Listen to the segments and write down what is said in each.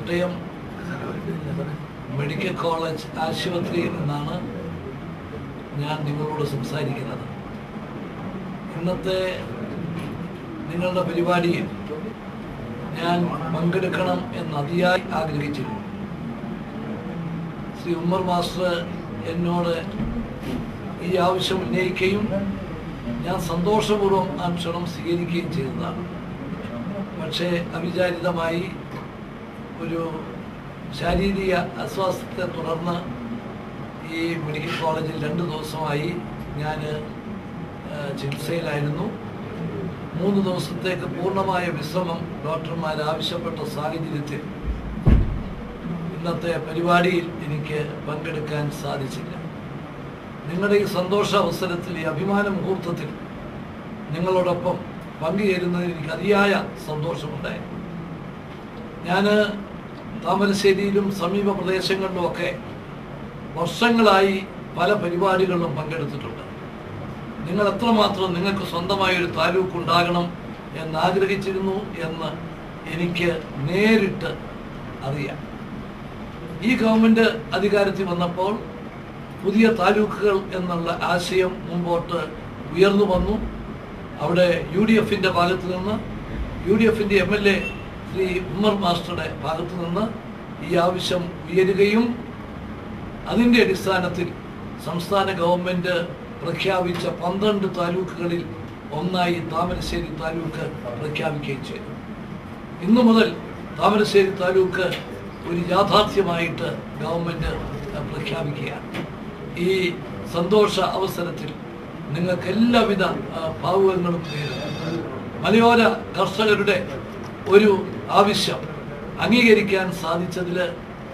Kottayam medical college ആശുപത്രിയിൽ നിന്നാണ് ഞാൻ നിങ്ങളോട് സംസാരിക്കുന്നത്. ഇന്നത്തെ നിങ്ങളുടെ പരിപാടിയിൽ ഞാൻ പങ്കെടുക്കണം എന്ന് അതിയായി ആഗ്രഹിച്ചിരുന്നു. ശ്രീ ഉമ്മർ മാസ്റ്റർ എന്നോട് ഈ ആവശ്യം ഉന്നയിക്കുകയും ഞാൻ സന്തോഷപൂർവ്വം ആ ക്ഷണം സ്വീകരിക്കുകയും ചെയ്തതാണ്. പക്ഷേ അവിചാരിതമായി ഒരു ശാരീരിക അസ്വാസ്ഥ്യത്തെ തുടർന്ന് ഈ മെഡിക്കൽ കോളേജിൽ 2 ദിവസമായി ഞാൻ ചികിത്സയിലായിരുന്നു. 3 ദിവസത്തേക്ക് പൂർണ്ണമായ വിശ്രമം ഡോക്ടർമാർ ആവശ്യപ്പെട്ട സാഹചര്യത്തിൽ ഇന്നത്തെ പരിപാടിയിൽ എനിക്ക് പങ്കെടുക്കാൻ സാധിച്ചില്ല. നിങ്ങളുടെ ഈ സന്തോഷ അവസരത്തിൽ, ഈ അഭിമാന മുഹൂർത്തത്തിൽ നിങ്ങളോടൊപ്പം പങ്കുചേരുന്നതിൽ എനിക്ക് അതിയായ സന്തോഷമുണ്ടായിരുന്നു. ഞാൻ താമരശ്ശേരിയിലും സമീപ പ്രദേശങ്ങളിലുമൊക്കെ വർഷങ്ങളായി പല പരിപാടികളിലും പങ്കെടുത്തിട്ടുണ്ട്. നിങ്ങൾ എത്രമാത്രം നിങ്ങൾക്ക് സ്വന്തമായൊരു താലൂക്ക് ഉണ്ടാകണം എന്നാഗ്രഹിച്ചിരുന്നു എന്ന് എനിക്ക് നേരിട്ട് അറിയാം. ഈ ഗവൺമെൻറ് അധികാരത്തിൽ വന്നപ്പോൾ പുതിയ താലൂക്കുകൾ എന്നുള്ള ആശയം മുമ്പോട്ട് ഉയർന്നു വന്നു. അവിടെ UDFൻ്റെ ഭാഗത്തു നിന്ന്, UDFൻ്റെ MLA ശ്രീ ഉമ്മർ മാസ്റ്ററുടെ ഭാഗത്തു നിന്ന് ഈ ആവശ്യം ഉയരുകയും അതിൻ്റെ അടിസ്ഥാനത്തിൽ സംസ്ഥാന ഗവൺമെൻറ് പ്രഖ്യാപിച്ച 12 താലൂക്കുകളിൽ ഒന്നായി താമരശ്ശേരി താലൂക്ക് പ്രഖ്യാപിക്കുകയും ചെയ്തു. ഇന്നു മുതൽ താമരശ്ശേരി താലൂക്ക് ഒരു യാഥാർത്ഥ്യമായിട്ട് ഗവൺമെൻറ് പ്രഖ്യാപിക്കുകയാണ്. ഈ സന്തോഷ അവസരത്തിൽ നിങ്ങൾക്ക് എല്ലാവിധ ഭാവുകങ്ങളും നേരുന്നു. മലയോര കർഷകരുടെ ഒരു ആവശ്യം അംഗീകരിക്കാൻ സാധിച്ചതിൽ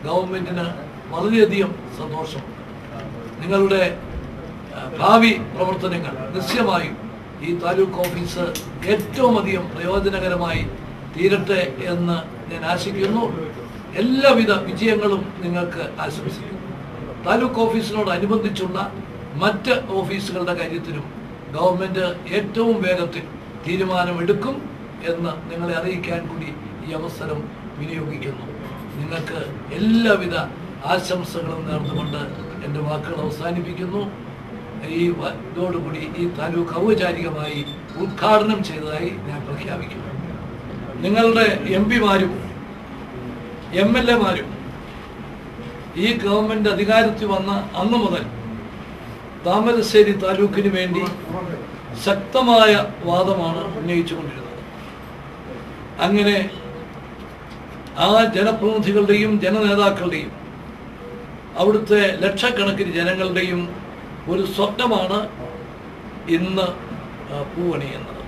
ഗവൺമെൻറ്റിന് വളരെയധികം സന്തോഷമുണ്ട്. നിങ്ങളുടെ ഭാവി പ്രവർത്തനങ്ങൾ നിശ്ചയമായും ഈ താലൂക്ക് ഓഫീസ് ഏറ്റവും അധികം പ്രയോജനകരമായി തീരട്ടെ എന്ന് ഞാൻ ആശിക്കുന്നു. എല്ലാവിധ വിജയങ്ങളും നിങ്ങൾക്ക് ആശംസിക്കുന്നു. താലൂക്ക് ഓഫീസിനോടനുബന്ധിച്ചുള്ള മറ്റ് ഓഫീസുകളുടെ കാര്യത്തിലും ഗവൺമെൻറ് ഏറ്റവും വേഗത്തിൽ തീരുമാനമെടുക്കും എന്ന് നിങ്ങളെ അറിയിക്കാൻ കൂടി ഈ അവസരം വിനിയോഗിക്കുന്നു. നിങ്ങൾക്ക് എല്ലാവിധ ആശംസകളും നേർന്നുകൊണ്ട് എൻ്റെ വാക്കുകൾ അവസാനിപ്പിക്കുന്നു. ഇതോടുകൂടി ഈ താലൂക്ക് ഔപചാരികമായി ഉദ്ഘാടനം ചെയ്തതായി ഞാൻ പ്രഖ്യാപിക്കുന്നു. നിങ്ങളുടെ MP-മാരും MLA-മാരും ഈ ഗവൺമെൻറ് അധികാരത്തിൽ വന്ന അന്നു മുതൽ താമരശ്ശേരി താലൂക്കിന് വേണ്ടി ശക്തമായ വാദമാണ് ഉന്നയിച്ചുകൊണ്ടിരുന്നത്. അങ്ങനെ ആ ജനപ്രതിനിധികളുടെയും ജനനേതാക്കളുടെയും അവിടുത്തെ ലക്ഷക്കണക്കിന് ജനങ്ങളുടെയും ഒരു സ്വപ്നമാണ് ഇന്ന് പൂവണിയുന്നത്.